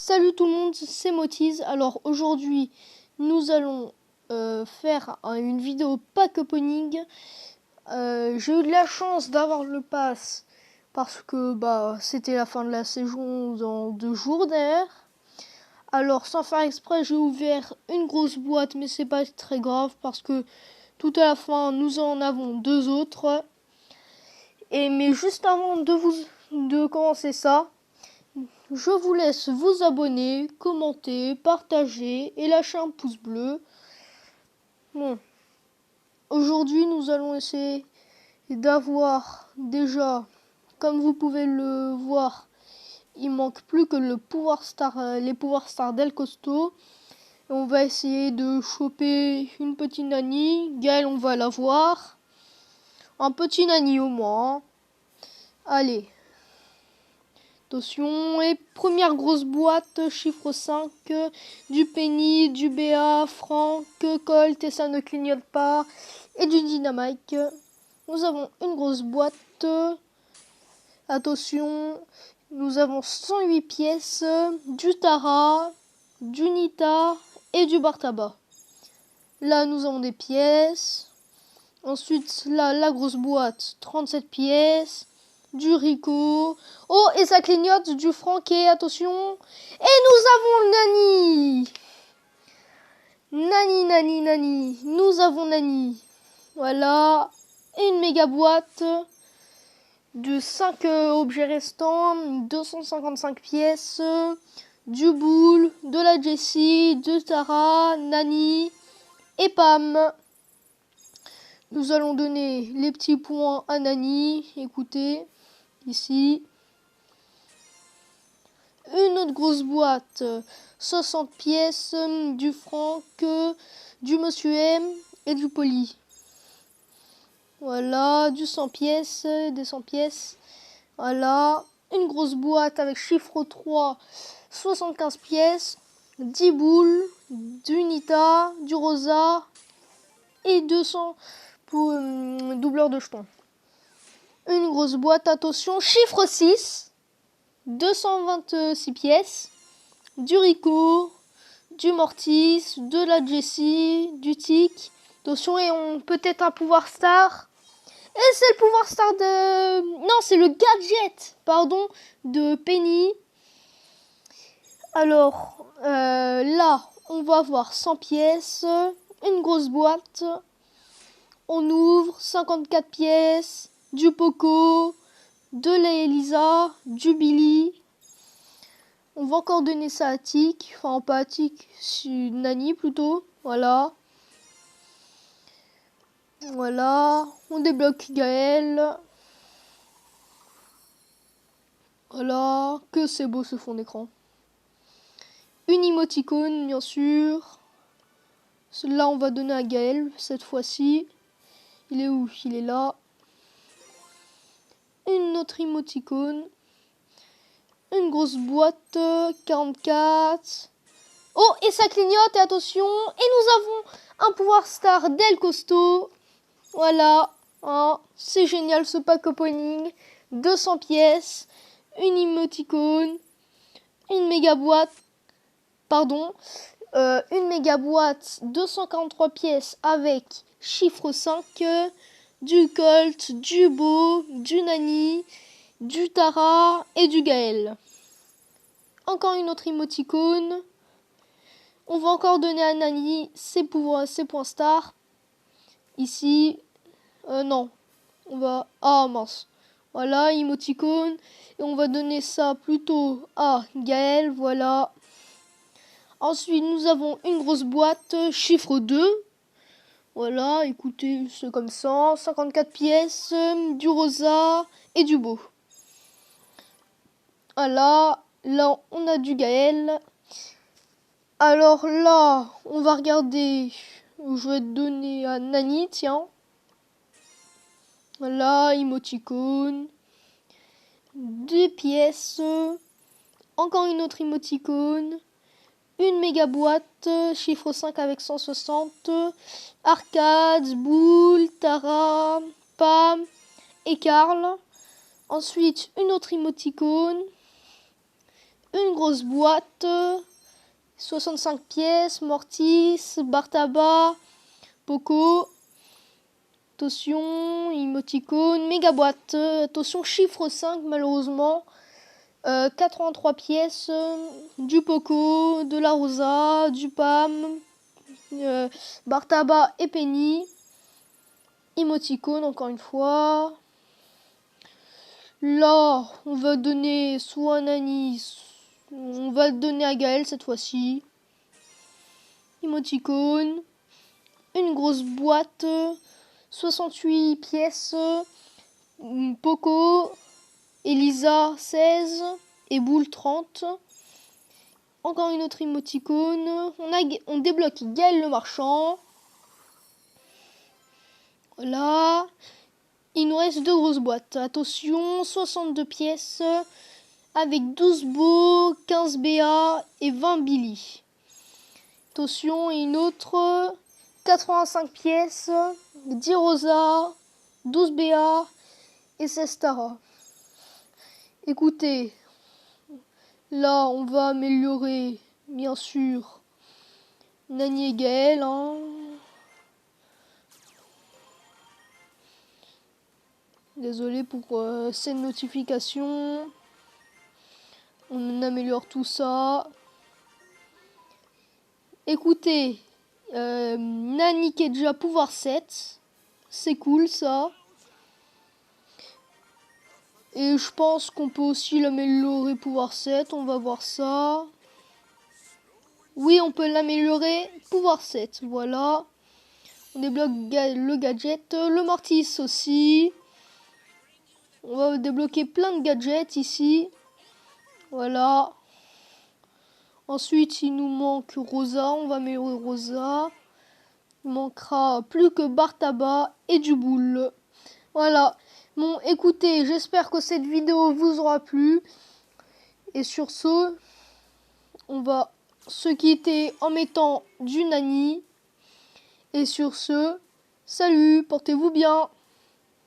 Salut tout le monde, c'est Motiz. Alors aujourd'hui, nous allons faire une vidéo pack opening. J'ai eu de la chance d'avoir le pass parce que c'était la fin de la saison dans 2 jours d'ailleurs. Alors sans faire exprès, j'ai ouvert une grosse boîte, mais c'est pas très grave parce que tout à la fin, nous en avons 2 autres. Mais juste avant de commencer ça, je vous laisse vous abonner, commenter, partager et lâcher un pouce bleu. Bon, aujourd'hui nous allons essayer d'avoir déjà, comme vous pouvez le voir, il manque plus que les pouvoirs stars d'El Costo. Et on va essayer de choper une petite Nani. Gaël, on va l'avoir. Un petit Nani au moins. Allez. Attention, et première grosse boîte, chiffre 5, du Penny, du BA, Franck, Colt, et ça ne clignote pas, et du Dynamite. Nous avons une grosse boîte, attention, nous avons 108 pièces, du Tara, du Nita et du Bartaba. Là, nous avons des pièces. Ensuite, là, la grosse boîte, 37 pièces. Du Rico. Oh, et ça clignote du Franquet, attention. Et nous avons Nani. Nani. Nous avons Nani. Voilà. Et une méga boîte de 5 objets restants. 255 pièces. Du Bull, de la Jessie, de Tara, Nani et Pam. Nous allons donner les petits points à Nani. Écoutez. Ici, une autre grosse boîte, 60 pièces, du Franck, du Monsieur M et du Poli. Voilà, du 100 pièces, des 100 pièces. Voilà, une grosse boîte avec chiffre 3, 75 pièces, 10 boules, du Nita, du Rosa et 200 pour doubleur de jetons. Une grosse boîte, attention, chiffre 6. 226 pièces, du Rico, du Mortis, de la Jessie, du Tic. Attention, et on peut-être un pouvoir star. Et c'est le pouvoir star de... Non, c'est le gadget, pardon, de Penny. Alors, là, on va avoir 100 pièces, une grosse boîte. On ouvre 54 pièces, du Poco, de la Elisa, du Billy. On va encore donner ça à Tic, enfin pas à Tic, Nani plutôt, voilà. Voilà, on débloque Gaël. Voilà, que c'est beau ce fond d'écran. Une émoticône, bien sûr. Là, on va donner à Gaël, cette fois-ci. Il est où? Il est là. Une autre émoticône. Une grosse boîte, 44. Oh, et ça clignote, et attention. Et nous avons un pouvoir star d'El Costo. Voilà, hein, c'est génial ce pack opening. 200 pièces, une émoticône, une méga boîte, une méga boîte, 243 pièces avec chiffre 5, du Colt, du Beau, du Nani, du Tara et du Gaël. Encore une autre émoticône. On va encore donner à Nani ses points star. Ici, non, on va... Ah mince. Voilà, émoticône. Et on va donner ça plutôt à Gaël, voilà. Ensuite, nous avons une grosse boîte, chiffre 2. Voilà, écoutez, c'est comme ça. 54 pièces, du rosa et du beau. Voilà, là, on a du Gaël. Alors là, on va regarder. Je vais donner à Nani, tiens. Voilà, émoticône. 2 pièces. Encore une autre émoticône. Une méga boîte, chiffre 5 avec 160. Arcade, Boule, Tara, Pam et Karl. Ensuite, une autre émoticône. une grosse boîte, 65 pièces, Mortis, Bartaba, Poco, attention, émoticône, méga boîte, attention, chiffre 5 malheureusement, 83 pièces, du Poco, de la Rosa, du Pam, Bartaba et Penny, émoticône encore une fois. Là, on va donner soit un Nani, on va le donner à Gaël cette fois-ci. Émoticône, une grosse boîte, 68 pièces, Poco, Elisa 16 et Boule 30. Encore une autre émoticône. On débloque Gaël le marchand. Voilà. Il nous reste 2 grosses boîtes. Attention, 62 pièces avec 12 Beau, 15 BA et 20 Billy. Attention, et une autre 85 pièces, 10 Rosa, 12 BA et 16 Tara. Écoutez, là on va améliorer bien sûr Nani et Gaël. Désolé pour cette notification. On améliore tout ça. Écoutez, Nani qui est déjà pouvoir 7. C'est cool ça. Et je pense qu'on peut aussi l'améliorer pouvoir 7. On va voir ça. Oui, on peut l'améliorer pouvoir 7. Voilà. On débloque le gadget. Le Mortis aussi. On va débloquer plein de gadgets ici. Voilà. Ensuite, il nous manque Rosa. On va améliorer Rosa. Il manquera plus que Bartaba et du boule. Voilà. Bon, écoutez, j'espère que cette vidéo vous aura plu. Et sur ce, on va se quitter en mettant du Nani. Et sur ce, salut, portez-vous bien.